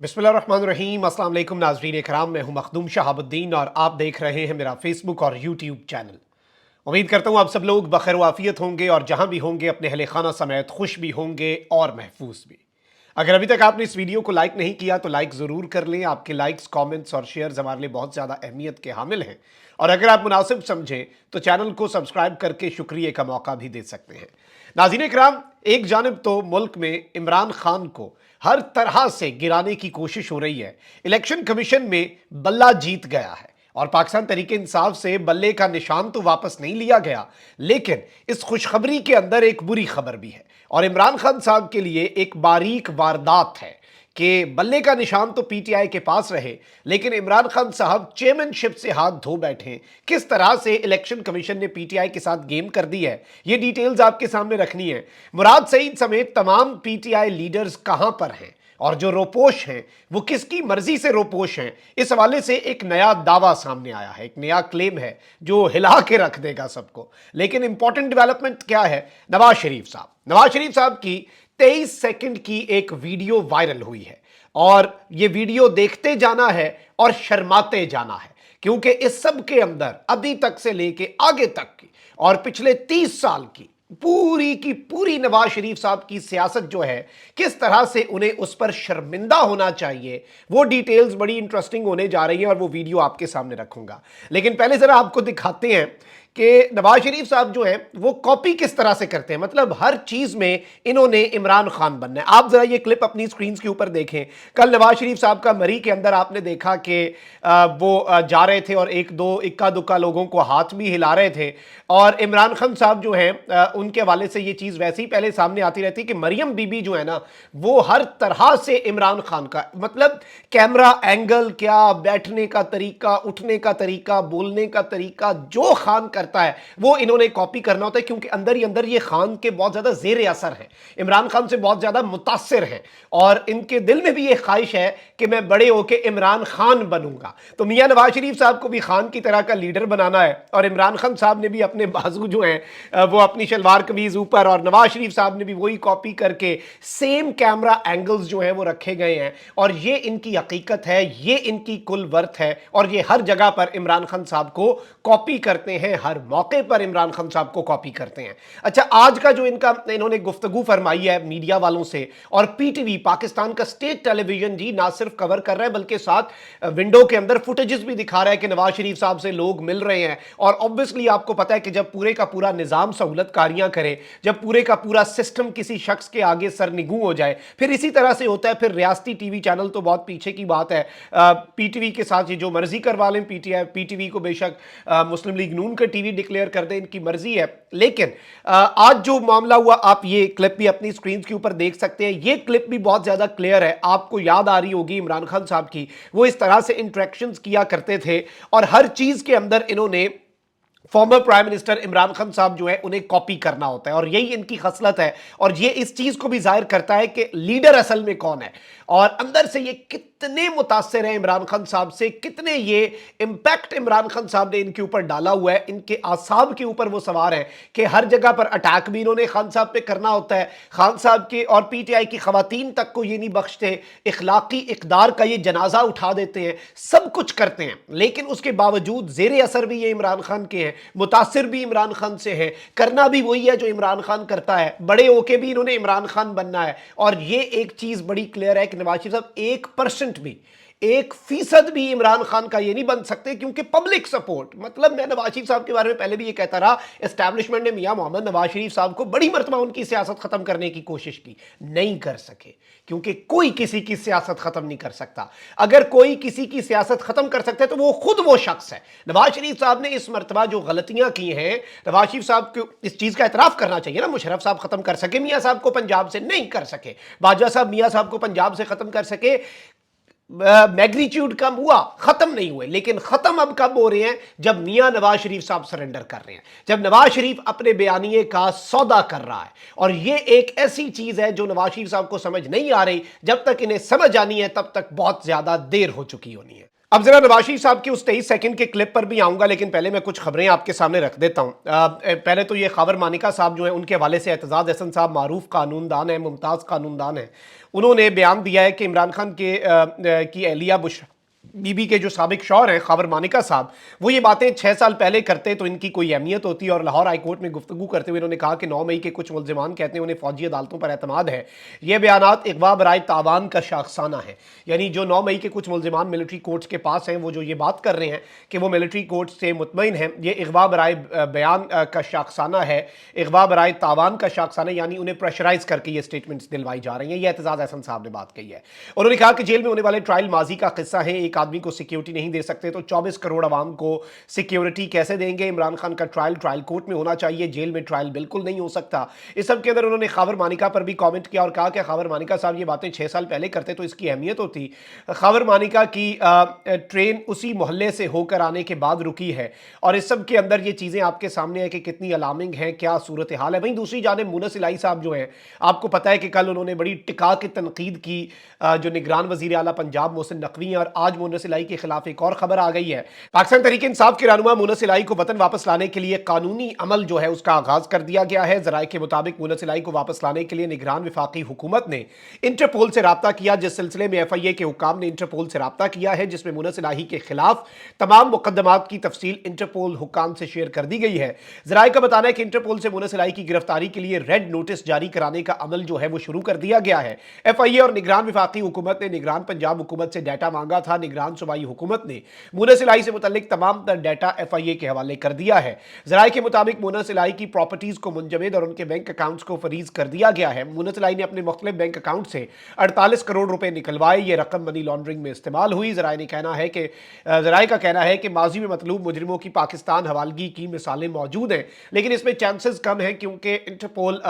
बिस्मिल्लाहिर्रहमानिर्रहीम। अस्सलाम वालेकुम नाज़रीन इकराम, मैं हूं मखदूम शहाबुद्दीन और आप देख रहे हैं मेरा फेसबुक और यूट्यूब चैनल। उम्मीद करता हूं आप सब लोग बखैर वाफियत होंगे और जहां भी होंगे अपने अहले खाना समेत खुश भी होंगे और महफूज भी। अगर अभी तक आपने इस वीडियो को लाइक नहीं किया तो लाइक ज़रूर कर लें। आपके लाइक्स, कमेंट्स और शेयर्स हमारे लिए बहुत ज़्यादा अहमियत के हामिल हैं। और अगर आप मुनासिब समझें तो चैनल को सब्सक्राइब करके शुक्रिया का मौका भी दे सकते हैं। नाज़रीन इकराम, एक जानिब तो मुल्क में इमरान खान को हर तरह से गिराने की कोशिश हो रही है। इलेक्शन कमीशन में बल्ला जीत गया है और पाकिस्तान तरीके इंसाफ से बल्ले का निशान तो वापस नहीं लिया गया, लेकिन इस खुशखबरी के अंदर एक बुरी खबर भी है और इमरान खान साहब के लिए एक बारीक वारदात है कि बल्ले का निशान तो पीटीआई के पास रहे, लेकिन इमरान खान साहब चेयरमैनशिप से हाथ धो बैठे। किस तरह से इलेक्शन कमीशन ने पीटीआई के साथ गेम कर दी है, ये डिटेल्स आपके सामने रखनी है। मुराद सईद समेत तमाम पीटीआई लीडर्स कहां पर हैं और जो रोपोश हैं वो किसकी मर्जी से रोपोश हैं, इस हवाले से एक नया दावा सामने आया है, एक नया क्लेम है जो हिला के रख देगा सबको। लेकिन इंपॉर्टेंट डेवलपमेंट क्या है? नवाज शरीफ साहब की 23 सेकंड की एक वीडियो वायरल हुई है और ये वीडियो देखते जाना है और शर्माते जाना है, क्योंकि इस सब के अंदर अभी तक से लेके आगे तक की और पिछले 30 साल की पूरी नवाज शरीफ साहब की सियासत जो है, किस तरह से उन्हें उस पर शर्मिंदा होना चाहिए, वो डिटेल्स बड़ी इंटरेस्टिंग होने जा रही हैं और वो वीडियो आपके सामने रखूंगा। लेकिन पहले जरा आपको दिखाते हैं कि नवाज शरीफ साहब जो हैं वो कॉपी किस तरह से करते हैं। मतलब हर चीज में इन्होंने इमरान खान बनना है। आप जरा ये क्लिप अपनी स्क्रीन के ऊपर देखें। कल नवाज शरीफ साहब का मरी के अंदर आपने देखा कि वो जा रहे थे और एक दो इक्का दुक्का लोगों को हाथ भी हिला रहे थे और इमरान खान साहब जो हैं उनके हवाले से ये चीज वैसे ही पहले सामने आती रहती कि मरियम बीबी जो है ना, वो हर तरह से इमरान खान का, मतलब कैमरा एंगल, क्या बैठने का तरीका, उठने का तरीका, बोलने का तरीका, जो खान करता है वो इन्होंने कॉपी करना होता है, क्योंकि अंदर ही अंदर ये खान के बहुत ज्यादा जेर असर है, इमरान खान से बहुत ज्यादा मुतासिर है और इनके दिल में भी ये ख्वाहिश है कि मैं बड़े होके इमरान खान बनूंगा। तो मियां नवाज शरीफ साहब को भी खान की तरह का लीडर बनाना है और इमरान खान साहब ने भी अपने बाजू जो हैं वो अपनी शलवार कमीज ऊपर, और नवाज शरीफ साहब ने भी वही कॉपी करके सेम कैमरा एंगल्स जो हैं वो रखे गए हैं और ये इनकी हकीकत है, ये इनकी कुल वर्थ है और ये हर जगह पर इमरान खान साहब को कॉपी करते हैं, हर मौके पर इमरान खान साहब को कॉपी करते हैं। अच्छा, आज का जो इन्होंने गुफ्तगू फरमाई है मीडिया वालों से, और पीटीवी पाकिस्तान का स्टेट टेलीविजन जी ना सिर्फ कवर कर रहा है बल्कि साथ विंडो के अंदर फुटेजेस भी दिखा रहा है कि नवाज शरीफ साहब से लोग मिल रहे हैं। और ऑब्वियसली आपको पता है कि जब पूरे का पूरा निजाम सहूलतकारियां करे, जब पूरे का पूरा सिस्टम किसी शख्स के आगे सरनिगू हो जाए, फिर इसी तरह से होता है। फिर रियासती टीवी चैनल तो बहुत पीछे की बात है, पीटीवी के साथ ये जो मर्जी करवा लें, पीटीवी को बेशक मुस्लिम लीग नून का टीवी डिक्लेयर कर दें, इनकी मर्जी है। लेकिन आज जो मामला हुआ, आप ये क्लिप भी अपनी स्क्रीन के ऊपर देख सकते हैं। ये क्लिप भी बहुत ज्यादा क्लियर है, आपको याद आ रही होगी इमरान खान साहब की, वो इस तरह से इंटरेक्शंस किया करते थे और हर चीज के अंदर इन्होंने former prime minister Imran Khan साहब जो है उन्हें कॉपी करना होता है और यही इनकी खसलत है। और ये इस चीज को भी जाहिर करता है कि लीडर असल में कौन है और अंदर से ये कितने मुतासिर हैं इमरान खान साहब से, कितने ये इंपैक्ट इमरान खान साहब ने इनके ऊपर डाला हुआ है, इनके आसाब के ऊपर वो सवार है कि हर जगह पर अटैक भी इन्होंने खान साहब पे करना होता है। खान साहब के और पीटीआई की खवातीन तक को ये नहीं बख्शते, इखलाकी इकदार का ये जनाजा उठा देते हैं, सब कुछ करते हैं। लेकिन उसके बावजूद जेर असर भी ये इमरान खान के हैं, मुतासिर भी इमरान खान से है, करना भी वही है जो इमरान खान करता है, बड़े होके भी इन्होंने इमरान खान बनना है। और ये एक चीज बड़ी क्लियर है कि नवाज शरीफ साहब 1% भी, 1% भी इमरान खान का ये नहीं बन सकते, क्योंकि पब्लिक सपोर्ट, मतलब मैं नवाज शरीफ साहब के बारे में पहले भी ये कहता रहा, एस्टैब्लिशमेंट ने मियां मोहम्मद नवाज शरीफ साहब को बड़ी मर्तबा उनकी सियासत खत्म करने की कोशिश की, नहीं कर सके, क्योंकि कोई किसी की सियासत खत्म नहीं कर सकता। अगर कोई किसी की सियासत खत्म कर सकता है तो वो खुद वो शख्स है। नवाज शरीफ साहब ने इस मर्तबा जो गलतियां की हैं, नवाज शरीफ साहब को इस चीज का एतराफ करना चाहिए ना। मुशर्रफ साहब खत्म कर सके मियां साहब को पंजाब से, नहीं कर सके। बाजवा साहब मियां साहब को पंजाब से खत्म कर सके, मैग्नीट्यूड कम हुआ, खत्म नहीं हुए, लेकिन खत्म अब कब हो रहे हैं? जब मियां नवाज शरीफ साहब सरेंडर कर रहे हैं, जब नवाज शरीफ अपने बयानिए का सौदा कर रहा है। और ये एक ऐसी चीज है जो नवाज शरीफ साहब को समझ नहीं आ रही, जब तक इन्हें समझ आनी है तब तक बहुत ज्यादा देर हो चुकी होनी है। अब जरा नवाज शरीफ साहब की उस 23 सेकंड के क्लिप पर भी आऊंगा, लेकिन पहले मैं कुछ खबरें आपके सामने रख देता हूं। पहले तो ये खबर मानिका साहब जो है उनके हवाले से एतजाज हसन साहब मारूफ कानूनदान है, मुमताज़ कानूनदान है, उन्होंने बयान दिया है कि इमरान खान की एहलिया बुशरा बीबी के जो साबिक शौहर हैं खबर मानिका साहब, वो ये बातें 6 साल पहले करते तो इनकी कोई अहमियत होती। और लाहौर हाई कोर्ट में गुफ्तगू करते हुए इन्होंने कहा कि 9 मई के कुछ मुल्जिमान कहते हैं उन्हें फौजी अदालतों पर एतमाद है। ये बयानात इगवा बराए तावान का शाखसाना है, यानी जो 9 मई के कुछ मुल्जिमान मिलिट्री कोर्ट्स के पास हैं वो जो ये बात कर रहे हैं कि वो मिलिट्री कोर्ट से मुतमईन हैं, ये इगवा बराए बयान का शाखसाना है, इगवा बराए तावान का शाखसाना, यानी उन्हें प्रेशराइज करके ये स्टेटमेंट्स दिलवाई जा रही हैं। ये एतजाज हसन साहब ने बात कही है। उन्होंने कहा कि जेल में होने वाले ट्रायल माजी का किस्सा है, एक आदमी को सिक्योरिटी नहीं दे सकते तो 24 करोड़ आवाम को सिक्योरिटी कैसे देंगे। इमरान खान का ट्रायल कोर्ट में होना चाहिए, जेल में ट्रायल बिल्कुल नहीं हो सकता। इस सब के अंदर उन्होंने खबर मानिका पर भी कमेंट किया और कहा कि खबर मानिका साहब ये बातें 6 साल पहले करते तो इसकी अहमियत होती। खबर मानिका की ट्रेन उसी मोहल्ले से होकर आने के बाद रुकी है और इस सब के अंदर ये चीज़ें आपके सामने है कि कितनी अलार्मिंग है, क्या सूरत हाल है। वहीं दूसरी जानिब मुनस इलाही साहब जो हैं, आपको पता है कि कल उन्होंने बड़ी टिका के तनकीद की जो निगरान वजीर आला पंजाब मोहसिन नकवी हैं, और आज मुनस इलाही के खिलाफ एक और खबर आ गई है। पाकिस्तान तहरीक इंसाफ के रहनुमा मुनस इलाही को वतन वापस लाने के लिए कानूनी अमल जो है उसका आगाज कर दिया गया है। जराये के मुताबिक मुनस इलाही को वापस लाने के लिए निगरान वफाकी हुकूमत ने इंटरपोल से राब्ता किया, जिस सिलसिले में FIA के हुक्काम ने इंटरपोल से राब्ता किया है, जिसमें मुनस इलाही के खिलाफ तमाम मुकदमात की तफसील इंटरपोल हुक्काम से शेयर कर दी गई है। जराये का बताना है कि इंटरपोल से मुनस इलाही की गिरफ्तारी के लिए रेड नोटिस जारी कराने का अमल जो है वो शुरू कर दिया गया है। FIA और निगरान वफाकी हुकूमत ने निगरान पंजाब हुकूमत से डाटा मांगा था। निगरान सूबाई हुकूमत ने मुनस इलाही से मुतल्लिक तमाम तर डाटा FIA के हवाले कर दिया है। जराये के मुताबिक मुनस इलाही की प्रॉपर्टीज को मुंजमद और उनके बैंक अकाउंट्स को फरीज कर दिया गया है। मुनस इलाही ने अपने मुख्तलिफ बैंक अकाउंट से 48 करोड़ रुपए निकलवाए। ये रकम मनी लॉन्ड्रिंग में इस्तेमाल हुई। जराये का कहना है कि माजी में मतलूब मुजरिमों की पाकिस्तान हवालगी की मिसालें मौजूद हैं, लेकिन इसमें चांसेस कम है क्योंकि इंटरपोल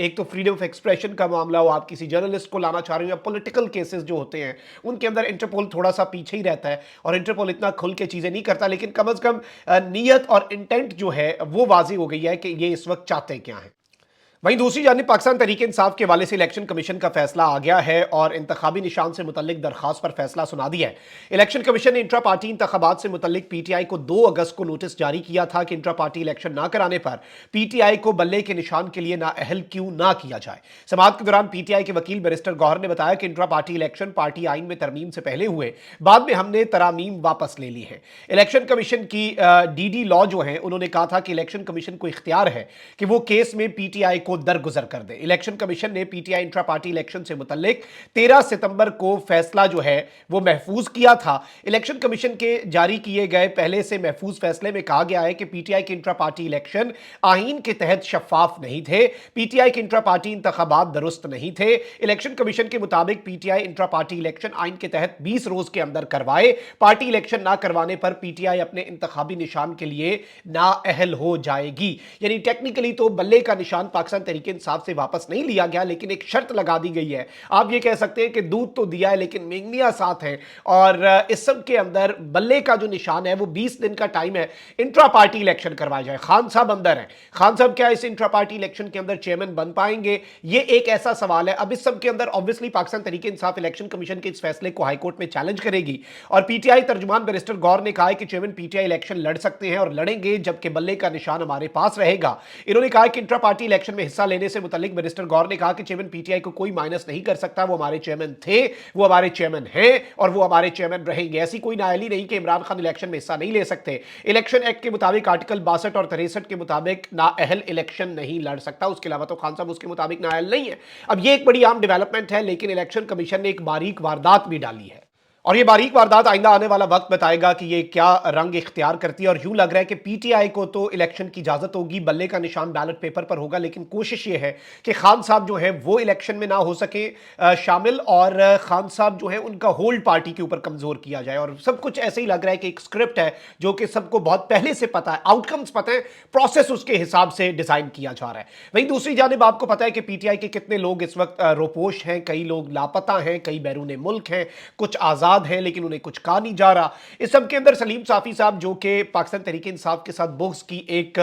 एक तो फ्रीडम ऑफ एक्सप्रेशन का मामला हो, आप किसी जर्नलिस्ट को लाना चाह रहे हो, या पॉलिटिकल केसेस जो होते हैं उनके अंदर इंटरपोल थोड़ा सा पीछे ही रहता है और इंटरपोल इतना खुल के चीजें नहीं करता। लेकिन कम से कम नीयत और इंटेंट जो है वो वाजी हो गई है कि ये इस वक्त चाहते क्या हैं। वहीं दूसरी जानिब पाकिस्तान तहरीक इंसाफ के हवाले से इलेक्शन कमीशन का फैसला आ गया है और इंतखाबी निशान से मुतल्लिक दरखास्त पर फैसला सुना दिया है। इलेक्शन कमीशन ने इंट्रा पार्टी इंतखाबात से मुतल्लिक PTI को 2 अगस्त को नोटिस जारी किया था कि इंट्रा पार्टी इलेक्शन ना कराने पर PTI को बल्ले के निशान के लिए नाअहल क्यों ना किया जाए। समाअत के दौरान PTI के वकील बैरिस्टर गौहर ने बताया कि इंट्रा पार्टी इलेक्शन पार्टी आइन में तरमीम से पहले हुए, बाद में हमने तरामीम वापस ले ली है। इलेक्शन कमीशन की DD लॉ जो है उन्होंने कहा था कि इलेक्शन कमीशन को इख्तियार है कि वो केस में PTI को दरगुजर कर दे। इलेक्शन कमीशन ने PTI इंट्रा पार्टी इलेक्शन से मुतल्लिक 13 सितंबर को फैसला जो है वो महफूज किया था। इलेक्शन कमीशन के जारी किए गए पहले से महफूज फैसले में कहा गया है कि PTI के इंट्रा पार्टी इलेक्शन आईन के तहत शफाफ नहीं थे। PTI के इंट्रा पार्टी इंतखाबात दुरुस्त नहीं थे। इलेक्शन कमीशन के मुताबिक PTI इंट्रा पार्टी इलेक्शन आइन के तहत 20 रोज के अंदर करवाए। पार्टी इलेक्शन ना करवाने पर PTI अपने इंतखाबी निशान के लिए नाअहल हो जाएगी। यानी टेक्निकली तो बल्ले का निशान पाकिस्तान तहरीक इंसाफ से वापस नहीं लिया गया, लेकिन एक शर्त लगा दी गई है। आप ये कह सकते हैं कि दूध तो दिया है लेकिन मेंगनिया साथ है। और इस सब के अंदर बल्ले का जो निशान है वो 20 दिन का टाइम है, इंट्रा पार्टी इलेक्शन करवाया जाए। खान साहब अंदर है, खान साहब क्या इस इंट्रा पार्टी इलेक्शन के अंदर चेयरमैन बन पाएंगे, ये एक ऐसा सवाल है। अब इस सब के अंदर obviously Pakistan Tehreek Insaf election commission के इस फैसले को हाईकोर्ट में चैलेंज करेगी और PTI तर्जुमान बैरिस्टर गौर ने कहा है कि चेयरमैन PTI इलेक्शन लड़ सकते हैं और लड़ेंगे जबकि बल्ले का निशान हमारे पास रहेगा। इन्होंने कहा कि इंट्रा पार्टी इलेक्शन में हिस्सा लेने से मुतल्लिक बैरिस्टर गौर ने कहा कि चेयरमैन PTI को कोई माइनस नहीं कर सकता। वो हमारे चेयरमैन थे, वो हमारे चेयरमैन हैं और वो हमारे चेयरमैन रहेंगे। ऐसी कोई नाअहली नहीं कि इमरान खान इलेक्शन में हिस्सा नहीं ले सकते। इलेक्शन एक्ट के मुताबिक आर्टिकल 62 और 63 के मुताबिक नाअहल इलेक्शन नहीं लड़ सकता। उसके अलावा तो खान साहब उसके मुताबिक नाअहल नहीं है। अब ये एक बड़ी आम डेवलपमेंट है, लेकिन इलेक्शन कमीशन ने एक बारीक वारदात भी डाली है और ये बारीक वारदात आइंदा आने वाला वक्त बताएगा कि ये क्या रंग इख्तियार करती है। और यूं लग रहा है कि PTI को तो इलेक्शन की इजाजत होगी, बल्ले का निशान बैलेट पेपर पर होगा, लेकिन कोशिश ये है कि खान साहब जो है वो इलेक्शन में ना हो सके शामिल और खान साहब जो है उनका होल्ड पार्टी के ऊपर कमजोर किया जाए। और सब कुछ ऐसे ही लग रहा है कि एक स्क्रिप्ट है जो कि सबको बहुत पहले से पता है, आउटकम्स पता है, प्रोसेस उसके हिसाब से डिजाइन किया जा रहा है। वहीं दूसरी जानिब आपको पता है कि PTI के कितने लोग इस वक्त रोपोश हैं, कई लोग लापता हैं, कई बैरून मुल्क हैं, कुछ आजाद मुराद हैं लेकिन उन्हें कुछ कहा नहीं जा रहा। इस सब के अंदर सलीम साफ़ी साहब जो कि पाकिस्तान तहरीक इंसाफ के साथ बुग़्ज़ की एक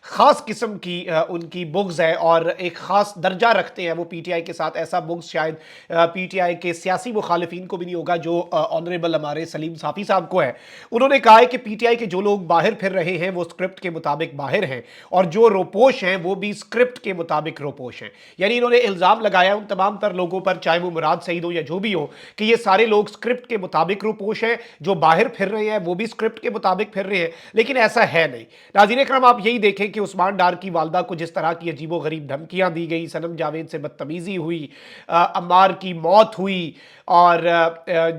ख़ास किस्म की उनकी बुग़्ज़ है और एक ख़ास दर्जा रखते हैं वो पीटीआई के साथ। ऐसा बुग़्ज़ शायद पीटीआई के सियासी मुखालिफिन को भी नहीं होगा जो ऑनरेबल हमारे सलीम साफ़ी साहब को है। उन्होंने कहा है कि पीटीआई के जो लोग बाहर फिर रहे हैं वो स्क्रिप्ट के मुताबिक बाहर हैं और जो रोपोश हैं वो भी स्क्रिप्ट के मुताबिक रोपोश हैं। यानी इन्होंने इल्ज़ाम लगाया उन तमाम तर लोगों पर, चाहे वो मुराद सईद हो या जो भी हो, कि ये सारे लोग स्क्रिप्ट के मुताबिक रोपोश हैं, जो बाहर फिर रहे हैं वो भी स्क्रिप्ट के मुताबिक फिर रहे हैं, लेकिन ऐसा है नहीं। नाज़रीन इकराम, आप यही देखें कि उस्मान डार की वालदा को जिस तरह की अजीबो गरीब धमकियां दी गई, सनम जावेद से बदतमीजी हुई, अम्मार की मौत हुई और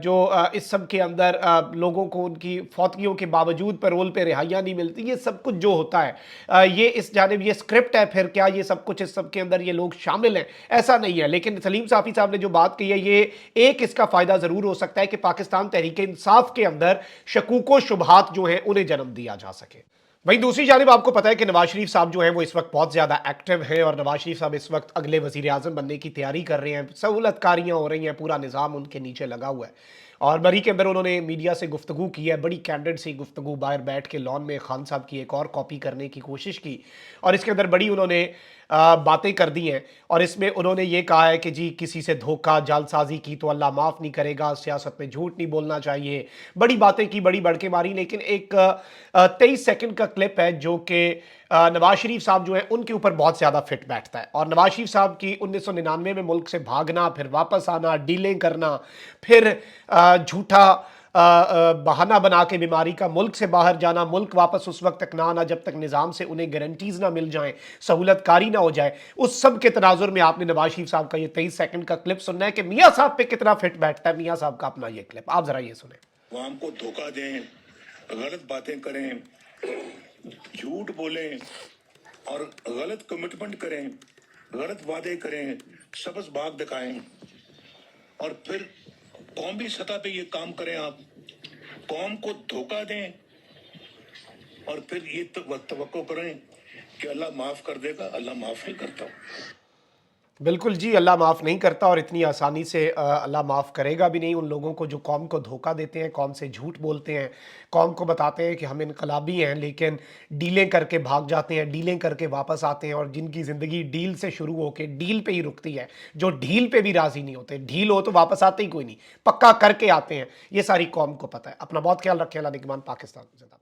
जो इस सब के अंदर लोगों को उनकी फौतगियों के बावजूद पैरोल पे रिहाइयाँ नहीं मिलती, ये सब कुछ जो होता है ये इस जानिब ये स्क्रिप्ट है। फिर क्या ये सब कुछ इस सब के अंदर ये लोग शामिल हैं? ऐसा नहीं है। लेकिन सलीम साफ़ी साहब ने जो बात कही है, ये एक इसका फ़ायदा ज़रूर हो सकता है कि पाकिस्तान तहरीक इंसाफ के अंदर शकूक व शुबहात जो हैं उन्हें जन्म दिया जा सके। वहीं दूसरी जानिब आपको पता है कि नवाज शरीफ साहब जो हैं वो इस वक्त बहुत ज़्यादा एक्टिव हैं और नवाज शरीफ साहब इस वक्त अगले वज़ीर आज़म बनने की तैयारी कर रहे हैं। सहूलतकारियाँ हो रही हैं, पूरा निज़ाम उनके नीचे लगा हुआ है। और मरी के अंदर उन्होंने मीडिया से गुफ्तगू की है, बड़ी कैंडिड सी गुफ्तगू, बाहर बैठ के लॉन में खान साहब की एक और कॉपी करने की कोशिश की और इसके अंदर बड़ी उन्होंने बातें कर दी हैं। और इसमें उन्होंने ये कहा है कि जी किसी से धोखा जालसाजी की तो अल्लाह माफ़ नहीं करेगा, सियासत में झूठ नहीं बोलना चाहिए, बड़ी बातें की, बड़ी बढ़ के मारी। लेकिन एक 23 सेकंड का क्लिप है जो कि नवाज शरीफ साहब जो है उनके ऊपर बहुत ज़्यादा फिट बैठता है। और नवाज शरीफ साहब की 1999 में मुल्क से भागना, फिर वापस आना, डीलें करना, फिर झूठा बहाना बना के बीमारी का मुल्क से बाहर जाना, मुल्क वापस उस वक्त तक ना आना जब तक निज़ाम से उन्हें गारंटीज़ ना मिल जाएं, सहूलतकारी ना हो जाए। उस सब के तनाजुर में आपने नवाज शरीफ साहब का ये 23 सेकंड का क्लिप सुनना है कि मियाँ साहब पे कितना फिट बैठता है। मियाँ साहब का अपना ये क्लिप आप ज़रा ये सुने। वो हमको धोखा दें, गलत बातें करें, झूठ बोलें और गलत कमिटमेंट करें, गलत वादे करें, सबस बाग दिखाएं और फिर कौमी सतह पे ये काम करें, आप कौम को धोखा दें और फिर ये तवक्को करें कि अल्लाह माफ कर देगा। अल्लाह माफ नहीं करता। बिल्कुल जी, अल्लाह माफ़ नहीं करता और इतनी आसानी से अल्लाह माफ़ करेगा भी नहीं उन लोगों को जो कौम को धोखा देते हैं, कौम से झूठ बोलते हैं, कौम को बताते हैं कि हम इनकलाबी हैं लेकिन डीलें करके भाग जाते हैं, डीलें करके वापस आते हैं और जिनकी ज़िंदगी डील से शुरू होकर डील पे ही रुकती है, जो डील पे भी राज़ी नहीं होते, डील हो तो वापस आते ही कोई नहीं, पक्का करके आते हैं। ये सारी कौम को पता है। अपना बहुत ख्याल रखें। अल्लाह निगहबान। पाकिस्तान जिंदाबाद।